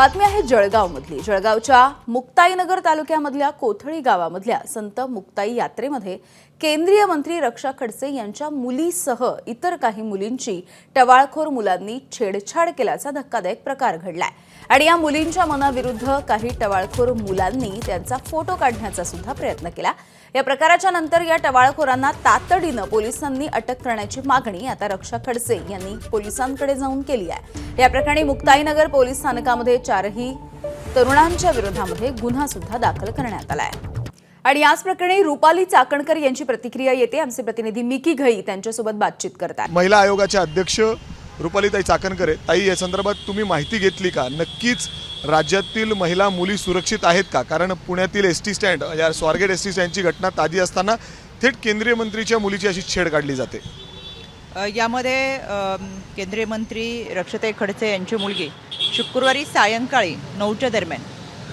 बातमी आहे जळगावमधली। जळगावच्या मुक्ताईनगर तालुक्यामधल्या कोथळी गावामधल्या संत मुक्ताई यात्रेमध्ये केंद्रीय मंत्री रक्षा खडसे यांच्या मुलीसह इतर काही मुलींची टवाळखोर मुलांनी छेडछाड केल्याचा धक्कादायक प्रकार घडलाय आणि या मुलींच्या मनाविरुद्ध काही टवाळखोर मुलांनी त्यांचा फोटो काढण्याचा सुद्धा प्रयत्न केला। या प्रकाराच्या नंतर या टवाळखोरांना तातडीने पोलिसांनी अटक करण्याची मागणी आता रक्षा खडसे यांनी पोलिसांकडे जाऊन केली आहे। या प्रकरणी मुक्ताईनगर पोलीस स्थानकामध्ये चारही तरुणांच्या विरोधामध्ये गुन्हा सुद्धा दाखल करण्यात आला आहे। आणि याच प्रकरणी रुपाली चाकणकर यांची प्रतिक्रिया येते। आमचे प्रतिनिधी मिकी घई त्यांच्यासोबत बातचीत करतात। महिला आयोगाच्या अध्यक्ष रुपालीताई चाकणकर ताई, या संदर्भात तुम्ही माहिती घेतली का? नक्कीच राज्यातील महिला मुली सुरक्षित आहेत का? कारण पुण्यातील एसटी स्टँड या स्वारगेट एसटी स्टँडची घटना ताजी असताना थेट केंद्रीय मंत्रीच्या मुलीची अशी छेड काढली जाते। यामध्ये केंद्रीय मंत्री रक्षाताई खडसे यांची मुलगी शुक्रवारी सायंकाळी 9च्या दरम्यान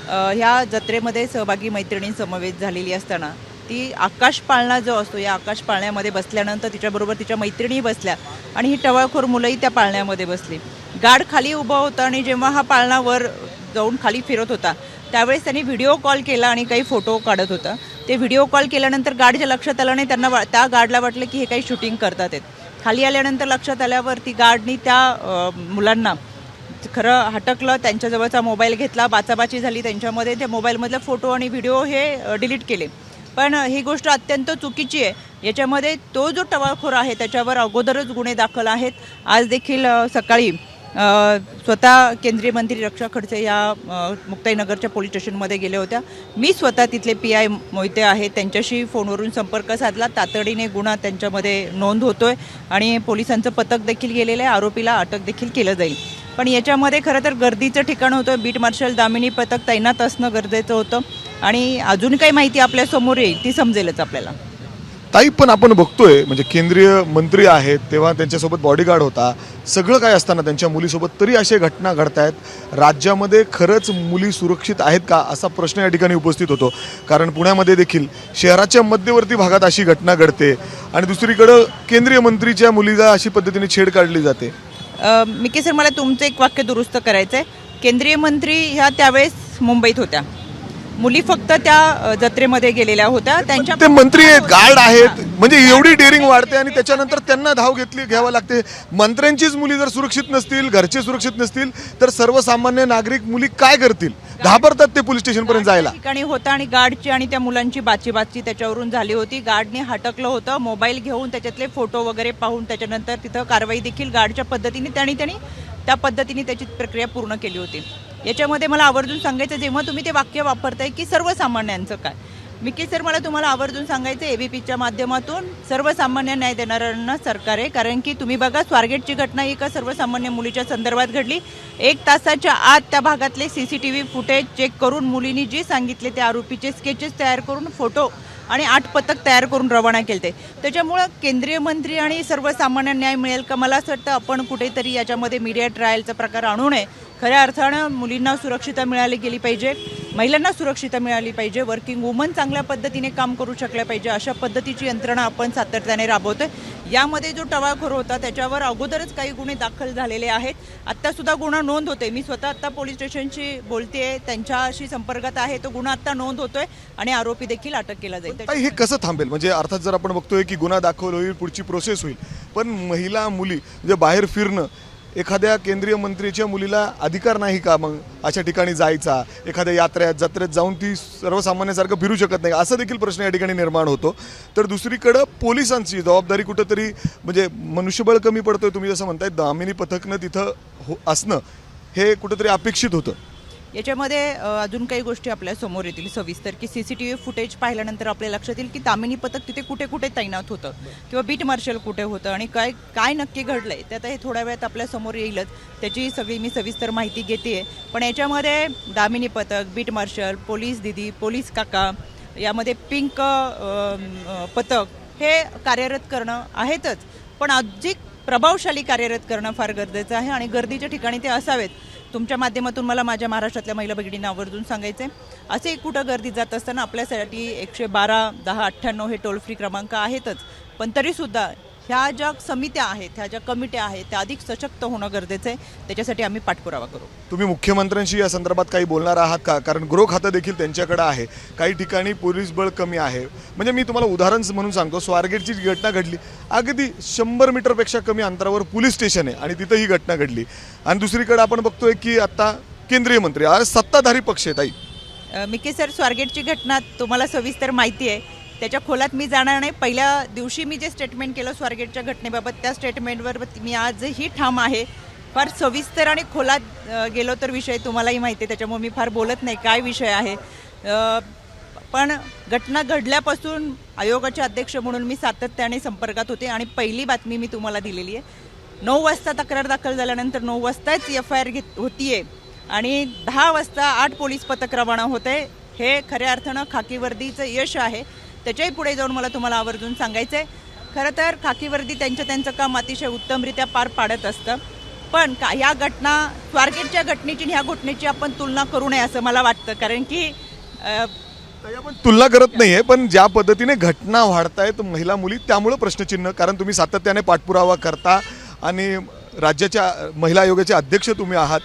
ह्या जत्रेमध्ये सहभागी मैत्रिणींसमवेत झालेली असताना ती आकाश पाळणा जो असतो या आकाश पाळण्यामध्ये बसल्यानंतर तिच्याबरोबर तिच्या मैत्रिणी बसल्या आणि ही टवाळखोर मुलंही त्या पाळण्यामध्ये बसली। गार्ड खाली उभा होता आणि जेव्हा हा पाळणा वर जाऊन खाली फिरत होता त्यावेळेस त्यांनी व्हिडिओ कॉल केला आणि काही फोटो काढत होता। ते व्हिडिओ कॉल केल्यानंतर गार्डच्या लक्षात आलं नाही, त्यांना त्या गार्डला वाटलं की हे काही शूटिंग करतात आहेत। खाली आल्यानंतर लक्षात आल्यावर ती गार्डनी त्या मुलांना खरं हटकलं, त्यांच्याजवळचा मोबाईल घेतला, बाचाबाची झाली त्यांच्यामध्ये। त्या मोबाईलमधले फोटो आणि व्हिडिओ हे डिलीट केले। पण ही गोष्ट अत्यंत चुकीची आहे। याच्यामध्ये तो जो टवाळखोर आहे त्याच्यावर अगोदरच गुन्हे दाखल आहेत। आज देखील सकाळी स्वतः केंद्रीय मंत्री रक्षा खडसे या मुक्ताईनगरच्या पोलीस स्टेशनमध्ये गेले होत्या। मी स्वतः तिथले PI मोहिते आहेत त्यांच्याशी फोनवरून संपर्क साधला। तातडीने गुन्हा त्यांच्यामध्ये नोंद होतोय आणि पोलिसांचं पथक देखील गेलेलं आहे। आरोपीला अटक देखील केलं जाईल। पण याच्यामध्ये खरं तर गर्दीचं ठिकाण होतं। बीट मार्शल दामिनी पथक तैनात असणं गरजेचं होतं आणि अजून काही माहिती आपल्या समोर येईल ती समजेलच आपल्याला। ताई, पण आपण बघतोय म्हणजे केंद्रीय मंत्री आहेत तेव्हा त्यांच्यासोबत बॉडीगार्ड होता, सगळं काय असताना त्यांच्या मुलीसोबत तरी अशा घटना घडतायत। राज्यामध्ये खरंच मुली सुरक्षित आहेत का असा प्रश्न या ठिकाणी उपस्थित होतो। कारण पुण्यामध्ये देखील शहराच्या मध्यवर्ती भागात अशी घटना घडते आणि दुसरीकडे केंद्रीय मंत्रीच्या मुलीला अशी पद्धतीने छेड काढली जाते। मिकी सर, मला तुमचं एक वाक्य दुरुस्त करायचं आहे। केंद्रीय मंत्री ह्या त्यावेळेस मुंबईत होत्या, मुली फक्त त्या जत्रेमध्ये गेलेल्या होत्या। त्यांच्या ते मंत्री आहेत, गार्ड आहेत, म्हणजे एवढी डेअरिंग वाढते आणि त्याच्यानंतर त्यांना धाव घ्यावं लागते। मंत्र्यांचीच मुली जर सुरक्षित नसतील, घरचे सुरक्षित नसतील तर सर्वसामान्य नागरिक मुली काय करतील? घाबरतात ते पोलीस स्टेशनपर्यंत जायला। ठिकाणी होता आणि गार्डची आणि त्या मुलांची बाची त्याच्यावरून झाली होती। गार्डने हटकलं होतं, मोबाईल घेऊन त्याच्यातले फोटो वगैरे पाहून त्याच्यानंतर तिथं कारवाई देखील गार्डच्या पद्धतीने त्यांनी त्या पद्धतीने त्याची प्रक्रिया पूर्ण केली होती। याच्यामध्ये मला आवर्जून सांगायचं, जेव्हा तुम्ही ते वाक्य वापरताय की सर्वसामान्यांचं काय, मिकी सर मला तुम्हाला आवर्जून सांगायचं ABPच्या माध्यमातून सर्वसामान्य न्याय देणाऱ्यांना सरकार आहे। कारण की तुम्ही बघा, स्वारगेटची घटना एका सर्वसामान्य मुलीच्या संदर्भात घडली। 1 तासाच्या आत त्या भागातले CCTV फुटेज चेक करून मुलींनी जे सांगितले त्या आरोपीचे स्केचेस तयार करून फोटो आणि 8 पथक तयार करून रवाना केले। त्याच्यामुळं केंद्रीय मंत्री आणि सर्वसामान्य न्याय मिळेल का? मला असं वाटतं आपण कुठेतरी याच्यामध्ये मीडिया ट्रायलचा प्रकार आणू नये। खऱ्या अर्थानं मुलींना सुरक्षितता मिळाली गेली पाहिजे, महिलांना सुरक्षितता मिळाली पाहिजे, वर्किंग वुमन चांगल्या पद्धतीने काम करू शकल्या पाहिजे, अशा पद्धतीची यंत्रणा आपण सातत्याने राबवतोय। यामध्ये जो टवाळखोर होता त्याच्यावर अगोदरच काही गुन्हे दाखल झालेले आहेत। आत्ता सुद्धा गुन्हा नोंद होतोय। मी स्वतः आत्ता पोलीस स्टेशनशी बोलतेय, त्यांच्याशी संपर्कात आहे। तो गुन्हा आत्ता नोंद होतोय आणि आरोपी देखील अटक केला जाईल। हे कसं थांबेल? म्हणजे अर्थात जर आपण बघतोय की गुन्हा दाखल होईल, पुढची प्रोसेस होईल, पण महिला मुली म्हणजे बाहेर फिरणं, एखाद्या केंद्रीय मंत्रीच्या मुलीला अधिकार नाही का मग अशा ठिकाणी जायचा? एखाद्या जत्रेत जाऊन ती सर्वसामान्यासारखं फिरू शकत नाही, असा देखील प्रश्न या ठिकाणी निर्माण होतो। तर दुसरीकडं पोलिसांची जबाबदारी कुठंतरी म्हणजे मनुष्यबळ कमी पडतोय, तुम्ही जसं म्हणताय दामिनी पथकनं तिथं असणं हे कुठंतरी अपेक्षित होतं। याच्यामध्ये अजून काही गोष्टी आपल्या समोर येतील सविस्तर की CCTV फुटेज पाहिल्यानंतर आपल्या लक्षात येईल की दामिनी पथक तिथे कुठे कुठे तैनात होतं किंवा बीट मार्शल कुठे होतं आणि काय नक्की घडलंय ते आता हे थोड्या वेळात आपल्या समोर येईलच। त्याची सगळी मी सविस्तर माहिती घेते। पण याच्यामध्ये दामिनी पथक, बीट मार्शल, पोलीस दिदी, पोलीस काका, यामध्ये पिंक पथक हे कार्यरत करणं आहेतच, पण अधिक प्रभावशाली कार्यरत करणं फार गरजेचं आहे आणि गर्दीच्या ठिकाणी ते असावेत। तुमच्या माध्यमातून मला माझ्या महाराष्ट्रातल्या महिला भगिनींना आवर्जून सांगायचं आहे, असे कुठं गर्दी जात असताना आपल्यासाठी 112 10 98 हे टोल फ्री क्रमांक आहेतच, पण तरीसुद्धा ह्या ज्या समित्या आहेत, ह्या ज्या कमिट्या आहेत, त्या अधिक सशक्त होणं गरजेचं आहे. त्याच्यासाठी आम्ही पाठपुरावा करू. तुम्ही मुख्यमंत्र्यांशी या संदर्भात काही बोलणार आहात का? कारण गृह खातं देखील त्यांच्याकडे आहे, काही ठिकाणी पोलीस बळ कमी आहे. म्हणजे मी तुम्हाला उदाहरण म्हणून सांगतो, स्वारगेटची जी घटना घडली, अगदी 100 मीटरपेक्षा कमी अंतरावर पोलीस स्टेशन आहे आणि तिथं ही घटना घडली. आणि दुसरीकडे आपण बघतोय की आता केंद्रीय मंत्री आज सत्ताधारी पक्ष आहेत. ताई, मिके सर, स्वारगेटची घटना तुम्हाला सविस्तर माहिती आहे, त्याच्या खोलात मी जाणार नाही. पहिल्या दिवशी मी जे स्टेटमेंट केलं स्वारगेटच्या घटनेबाबत, त्या स्टेटमेंटवर मी आजही ठाम आहे. फार सविस्तर आणि खोलात गेलो तर विषय तुम्हालाही माहिती आहे, त्याच्यामुळे मी फार बोलत नाही काय विषय आहे. पण घटना घडल्यापासून आयोगाचे अध्यक्ष म्हणून मी सातत्याने संपर्कात होते आणि पहिली बातमी मी तुम्हाला दिलेली आहे. 9 वाजता तक्रार दाखल झाल्यानंतर 9 वाजताच FIR होतीये आणि 10 वाजता 8 पोलीस पथक रवाना होते. हे खऱ्या अर्थानं खाकी वर्दीचं यश आहे. त्याच्याही पुढे जाऊन मला तुम्हाला आवर्जून सांगायचं आहे, खरं तर खाकी वर्दी त्यांचं काम अतिशय उत्तमरित्या पार पाडत असतं. पण ह्या घटना, स्वारगेटच्या घटनेची आणि ह्या घटनेची आपण तुलना करू नये असं मला वाटतं. कारण की आपण तुलना करत नाहीये, पण ज्या पद्धतीने घटना वाढतायत महिला मुली, त्यामुळे प्रश्नचिन्ह. कारण तुम्ही सातत्याने पाठपुरावा करता आणि राज्याच्या महिला आयोगाचे अध्यक्ष तुम्ही आहात.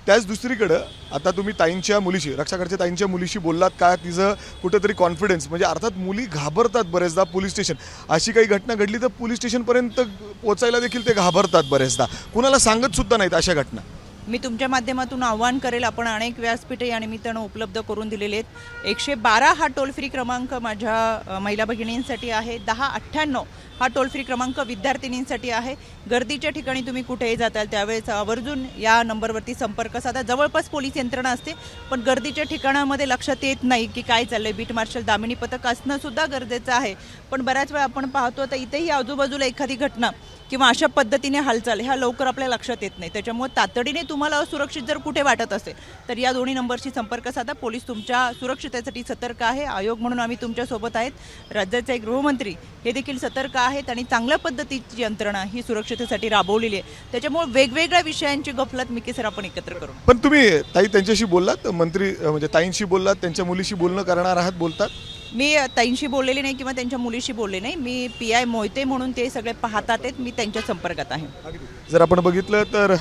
त्याच दुसरीकडं आता तुम्ही ताईंच्या मुलीशी, रक्षा खडसे ताईंच्या मुलीशी बोललात का? तिचं कुठेतरी कॉन्फिडन्स, म्हणजे अर्थात मुली घाबरतात बरेचदा. पोलीस स्टेशन, अशी काही घटना घडली तर पोलीस स्टेशनपर्यंत पोचायला देखील ते घाबरतात बरेचदा, कुणाला सांगत सुद्धा नाहीत अशा घटना. मी तुमच्या माध्यमातून आव्हान करेल, आपण अनेक व्यासपीठे या निमित्तानं उपलब्ध करून दिलेले आहेत. 112 हा टोल फ्री क्रमांक माझ्या महिला भगिनींसाठी आहे. 1098 हा टोल फ्री क्रमांक विद्यार्थिनींसाठी आहे. गर्दीच्या ठिकाणी तुम्ही कुठेही जाताल त्यावेळेस आवर्जून या नंबरवरती संपर्क साधा. जवळपास पोलीस यंत्रणा असते, पण गर्दीच्या ठिकाणामध्ये लक्षात येत नाही की काय चाललंय. बीट मार्शल, दामिनी पथक असणं सुद्धा गरजेचं आहे. पण बऱ्याच वेळा आपण पाहतो तर इथेही आजूबाजूला एखादी घटना किंवा अशा पद्धतीने हालचाल ह्या लवकर आपल्या लक्षात येत नाही. त्याच्यामुळे तातडीने तुम्हाला असुरक्षित जर कुठे वाटत असेल तर या दोन्ही नंबरशी संपर्क साधा. पोलीस तुमच्या सुरक्षितेसाठी सतर्क आहे. आयोग म्हणून आम्ही तुमच्यासोबत आहेत. राज्याचे गृहमंत्री हे देखील सतर्क आहेत आणि चांगल्या पद्धतीची यंत्रणा ही सुरक्षितेसाठी राबवलेली आहे. त्याच्यामुळे वेगवेगळ्या विषयांची गफलत मिके सर आपण एकत्र करू. पण तुम्ही ताई त्यांच्याशी बोललात, मंत्री म्हणजे ताईंशी बोललात, त्यांच्या मुलीशी बोलणं करणार आहात, बोलतात? मी ताईंशी बोललेली नाही किंवा त्यांच्या मुलीशी बोलले नाही. मी PI मोहिते म्हणून ते सगळे पाहतात आहेत, मी त्यांच्या संपर्कात आहे. जर आपण बघितलं तर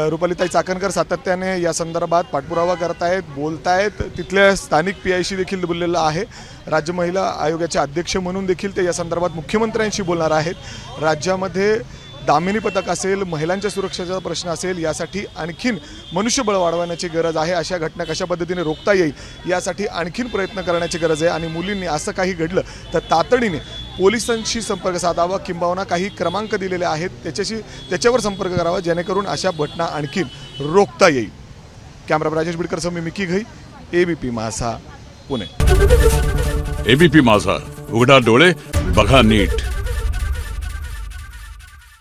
रुपालीताई चाकणकर सातत्याने या संदर्भात पाठपुरावा करतायत, बोलतायत. तिथल्या स्थानिक PIशी देखील बोललेलं आहे. राज्य महिला आयोगाचे अध्यक्ष म्हणून देखील ते या संदर्भात मुख्यमंत्र्यांशी बोलणार आहेत. राज्यामध्ये दामिनी पथक असेल, महिलांच्या सुरक्षेचा प्रश्न असेल, यासाठी आणखीन मनुष्यबळ वाढवण्याची गरज आहे. अशा घटना कशा पद्धतीने रोखता येईल यासाठी आणखीन प्रयत्न करण्याची गरज आहे. आणि मुलींनी असं काही घडलं तर तातडीने पोलिसांशी संपर्क साधावा, किंबहुना काही क्रमांक दिलेले आहेत त्याच्यावर संपर्क करावा, जेणेकरून अशा घटना आणखीन रोखता येईल. कॅमेरा राजेश बिडकर, मी मिकी घई, ABP माझा, पुणे. ABP माझा, उघडा डोळे बघा नीट.